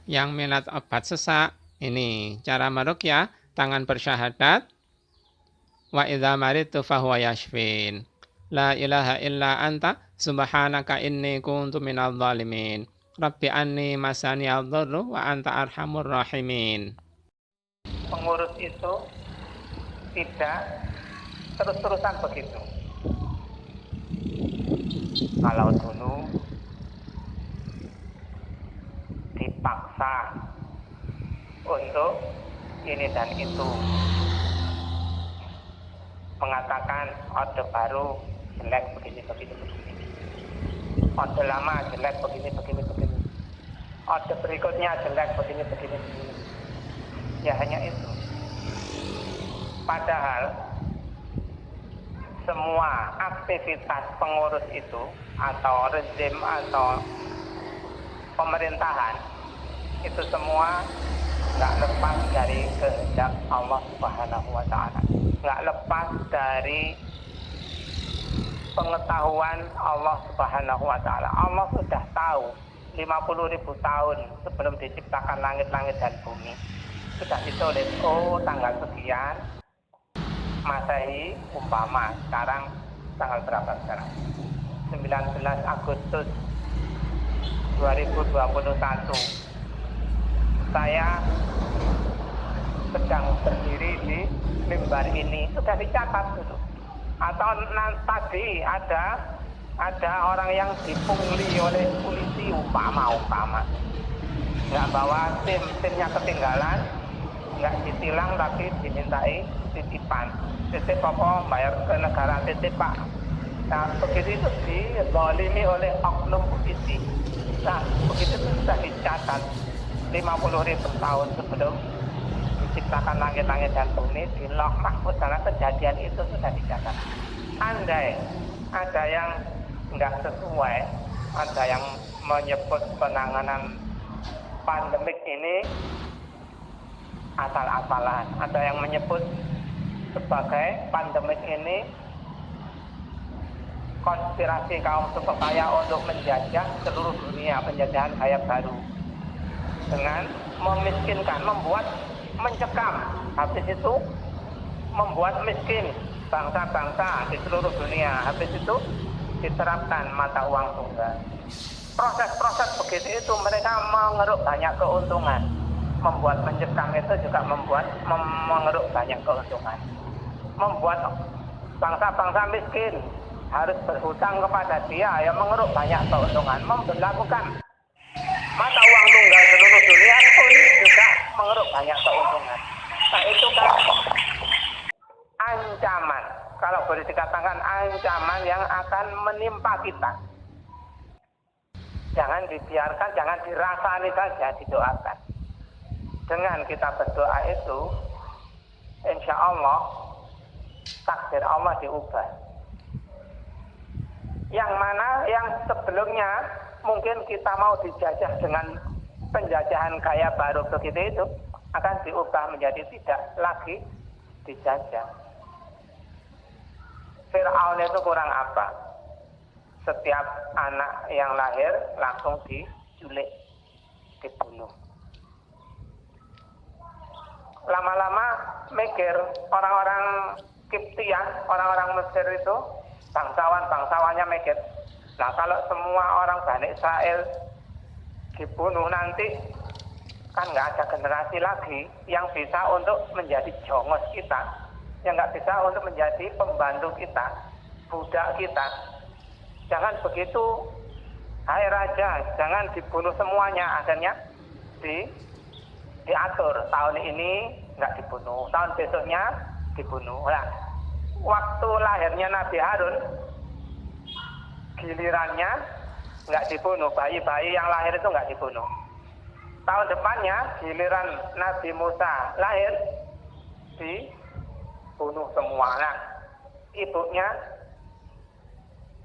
yang minat obat sesak, ini cara meruqyah, tangan bersyahadat, wa idza maridtu fahuwa yashfin. La ilaha illa anta subhanaka inni kuntu minadh dhalimin. Rabbi anni masani ad-dhurru wa anta arhamur rahimin. Pengurus itu tidak terus-terusan begitu. Kalau dulu dipaksa untuk ini dan itu, mengatakan orde baru jelek begini, orde lama jelek begini, orde berikutnya jelek begini. Ya hanya itu. Padahal semua aktivitas pengurus itu atau rezim atau pemerintahan itu semua nggak lepas dari kehendak Allah Subhanahu wa Ta'ala, nggak lepas dari pengetahuan Allah Subhanahu wa Ta'ala. Allah sudah tahu 50.000 tahun sebelum diciptakan langit-langit dan bumi, sudah ditulis, oh tanggal sekian Masehi, umpama sekarang tanggal berapa sekarang? 19 Agustus 2021. Saya sedang berdiri di mimbar ini, sudah dicatat gitu. Atau tadi ada orang yang dipungli oleh polisi, umpama nggak bawa timnya ketinggalan, nggak ditilang tapi dimintai titipan, titip apa bayar ke negara, titip pak. Nah begitu itu dizalimi oleh oknum polisi. Nah begitu itu sudah dicatat 50.000 tahun sebelum diciptakan langit-langit dan bumi, di Lauh Mahfuz karena kejadian itu sudah dicatat. Andai ada yang nggak sesuai, ada yang menyebut penanganan pandemik ini asal-asalan, ada yang menyebut sebagai pandemik ini konspirasi kaum super kaya untuk menjajah seluruh dunia, penjajahan kaya baru dengan memiskinkan, mencekam, habis itu membuat miskin bangsa-bangsa di seluruh dunia, habis itu diterapkan mata uang tunggal. Proses-proses begitu itu mereka mengeruk banyak keuntungan. Membuat mencekam itu juga mengeruk banyak keuntungan. Membuat bangsa-bangsa miskin harus berhutang kepada dia yang mengeruk banyak keuntungan. Memberlakukan mata uang tunggal seluruh dunia pun juga mengeruk banyak keuntungan. Nah itu kan ancaman, kalau boleh dikatakan ancaman yang akan menimpa kita. Jangan dibiarkan, jangan dirasani saja, didoakan. Dengan kita berdoa itu, insya Allah takdir Allah diubah. Yang mana yang sebelumnya mungkin kita mau dijajah dengan penjajahan kaya baru begitu itu, akan diubah menjadi tidak lagi dijajah. Fir'aun itu kurang apa? Setiap anak yang lahir langsung diculik, dibunuh. Lama-lama mikir orang-orang Kiptian, orang-orang Mesir itu, bangsawannya mikir, nah kalau semua orang Bani Israel dibunuh nanti, kan nggak ada generasi lagi yang bisa untuk menjadi jongos kita, yang nggak bisa untuk menjadi pembantu kita, budak kita. Jangan begitu, hai raja, jangan dibunuh semuanya. Akhirnya diatur, tahun ini nggak dibunuh, tahun besoknya dibunuh. Nah, waktu lahirnya Nabi Harun, gilirannya nggak dibunuh, bayi-bayi yang lahir itu nggak dibunuh. Tahun depannya, giliran Nabi Musa lahir, dibunuh semua. Nah, ibunya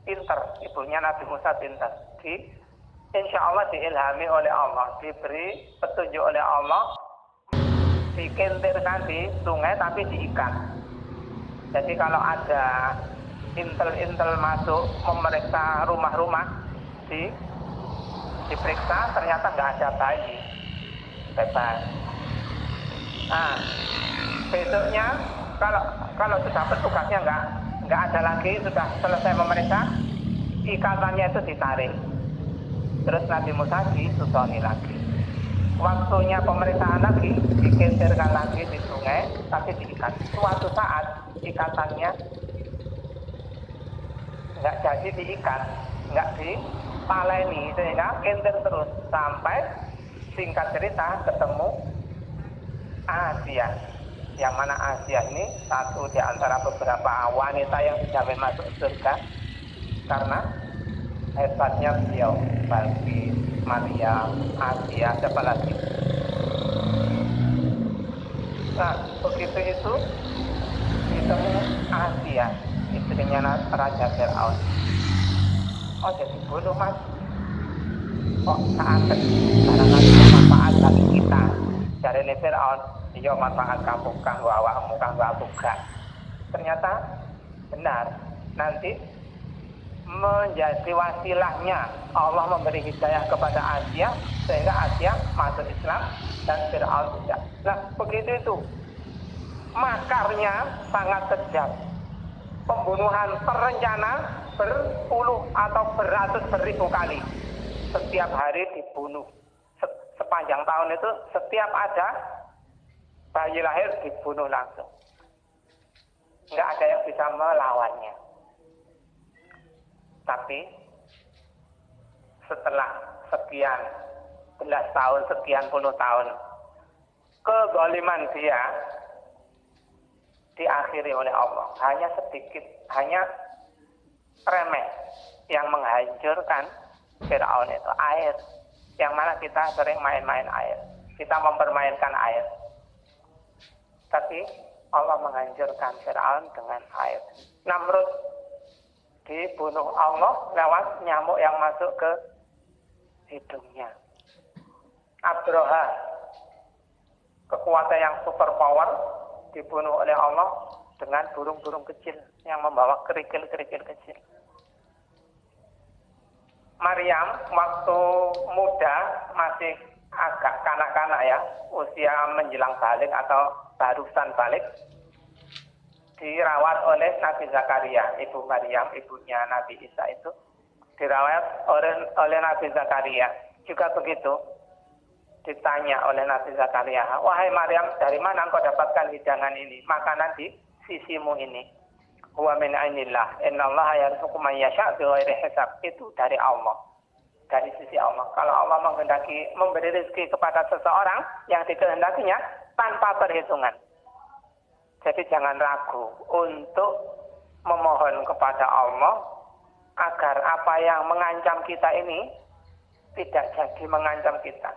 pinter, ibunya Nabi Musa pinter. Insya Allah diilhami oleh Allah, diberi petunjuk oleh Allah, dikentirkan di sungai tapi diikat. Jadi kalau ada intel masuk memeriksa rumah-rumah, diperiksa ternyata nggak ada bayi. bebas. Nah, besoknya kalau sudah petugasnya nggak ada lagi, sudah selesai memeriksa, ikatannya itu ditarik. Terus Nabi Musa disusoni lagi. Waktunya pemeriksaan lagi, digeserkan lagi di sungai, tapi diikat. Suatu saat ikatannya nggak jadi diikat, nggak dipaleni, sehingga enter terus sampai singkat cerita ketemu Asia. Yang mana Asia ini satu di antara beberapa wanita yang dijamin masuk surga karena hebatnya beliau. Balqis, Maryam, Asia, siapa lagi? Nah, begitu itu ditemu Asia, istrinya Raja Fir'aun. Oh, jadi bodoh mas. Kok saat karena bermanfaat bagi kita. Dari Fir'aun, iya manfaat kamu, kanggo awakmu, kanggo aku gak. Ternyata benar. Nanti menjadi wasilahnya Allah memberi hidayah kepada Asia sehingga Asia masuk Islam dan Fir'aun tidak. Nah, begitu itu makarnya sangat kejam. Pembunuhan terencana berpuluh atau beratus beribu kali. Setiap hari dibunuh. Sepanjang tahun itu setiap ada bayi lahir dibunuh langsung. Nggak ada yang bisa melawannya. Tapi setelah sekian belas tahun, sekian puluh tahun, kezaliman dia diakhiri oleh Allah. Hanya sedikit, hanya remeh yang menghancurkan Fir'aun itu air. Yang mana kita sering main-main air. Kita mempermainkan air. Tapi Allah menghancurkan Fir'aun dengan air. Namrud dibunuh Allah lewat nyamuk yang masuk ke hidungnya. Abraha, kekuatan yang super power, dibunuh oleh Allah dengan burung-burung kecil yang membawa kerikil-kerikil kecil. Maryam waktu muda masih agak kanak-kanak ya, usia menjelang balik atau barusan balik, dirawat oleh Nabi Zakaria. Ibu Maryam, ibunya Nabi Isa itu dirawat oleh Nabi Zakaria. Juga begitu, ditanya oleh Nabi Zakaria, wahai Maryam, dari mana engkau dapatkan hidangan ini, makanan di sisimu ini? Huwa min ainillah, innallaha yarzuqu man yasha' bighairi hisab. Itu dari Allah, dari sisi Allah. Kalau Allah menghendaki memberi rezeki kepada seseorang yang dikehendakinya tanpa perhitungan. Jadi jangan ragu untuk memohon kepada Allah agar apa yang mengancam kita ini tidak jadi mengancam kita.